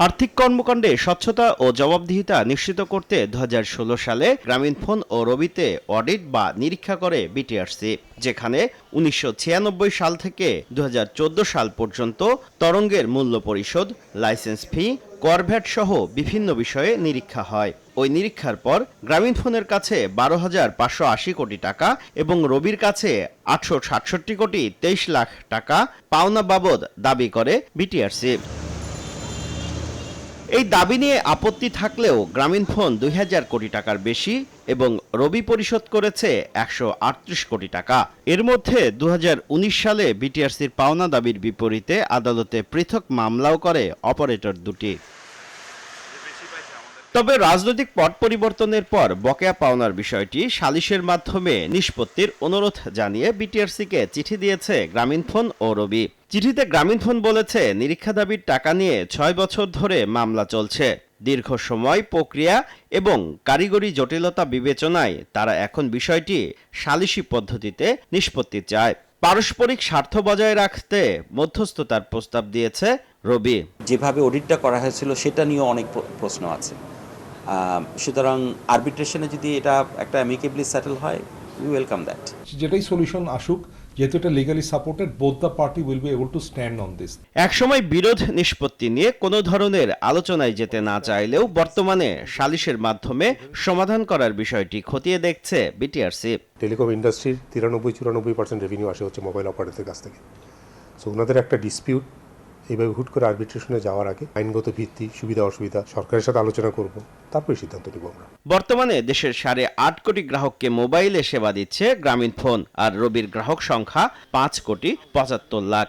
আর্থিক কর্মকাণ্ডে স্বচ্ছতা ও জবাবদিহিতা নিশ্চিত করতে 2016 সালে গ্রামীণফোন ও রবিতে অডিট বা নিরীক্ষা করে বিটিআরসি, যেখানে 1996 সাল থেকে 2014 সাল পর্যন্ত তরঙ্গের মূল্য পরিশোধ, লাইসেন্স ফি, করভ্যাট সহ বিভিন্ন বিষয়ে নিরীক্ষা হয়। ওই নিরীক্ষার পর গ্রামীণফোনের কাছে 12,580 কোটি টাকা এবং রবির কাছে 867 কোটি 23 লাখ টাকা পাওনা বাবদ দাবি করে বিটিআরসি। এই দাবি নিয়ে আপত্তি থাকলেও গ্রামীণফোন 2000 কোটি টাকার বেশি এবং রবি পরিশোধ করেছে 138 কোটি টাকা। এর মধ্যে 2019 সালে বিটিআরসির পাওনা দাবির বিপরীতে আদালতে পৃথক মামলাও করে অপারেটর দুটি। তবে রাজনৈতিক পট পরিবর্তনের পর বকেয়া পাওনার বিষয়টি সালিশের মাধ্যমে নিষ্পত্তির অনুরোধ জানিয়ে বিটিআরসিকে চিঠি দিয়েছে গ্রামীণফোন ও রবি। চিঠিতে গ্রামীণফোন বলেছে, নিরীক্ষা দাবির টাকা নিয়ে 6 বছর ধরে মামলা চলছে। দীর্ঘ সময়, প্রক্রিয়া এবং কারিগরি জটিলতা বিবেচনায় তারা এখন বিষয়টি সালিশি পদ্ধতিতে নিষ্পত্তি চায়। পারস্পরিক স্বার্থ বজায় রাখতে মধ্যস্থতার প্রস্তাব দিয়েছে রবি। যেভাবে অডিটটা করা হয়েছিল সেটা নিয়েও অনেক প্রশ্ন আছে। সুতরাং আরবিট্রেশনে যদি এটা একটা অ্যামিকেবলি সেটেল হয়, উই ওয়েলকাম দ্যাট। যেটাই সলিউশন আসুক, যেহেতু এটা legally supported, both the party will be able to stand on this. একসময় বিরোধ নিষ্পত্তি নিয়ে কোনো ধরনের আলোচনায় যেতে না চাইলেও বর্তমানে সালিশের মাধ্যমে সমাধান করার বিষয়টি খতিয়ে দেখছে বিটিআরসি। টেলিকম ইন্ডাস্ট্রির 93-94% রেভিনিউ আসে হচ্ছে মোবাইল অপারেটরদের কাছ থেকে। সো ওনাদের একটা ডিসপিউট এইভাবে হুট করে আরবিট্রেশনে যাওয়ার আগে আইনগত ভিত্তি, সুবিধা অসুবিধা সরকারের সাথে আলোচনা করব, তারপরে সিদ্ধান্ত নেব আমরা। বর্তমানে দেশের 8.5 কোটি গ্রাহককে মোবাইলে সেবা দিচ্ছে গ্রামীণফোন, আর রবির গ্রাহক সংখ্যা 5,75,00,000।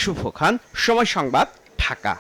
শুভ খান, সময় সংবাদ, ঢাকা।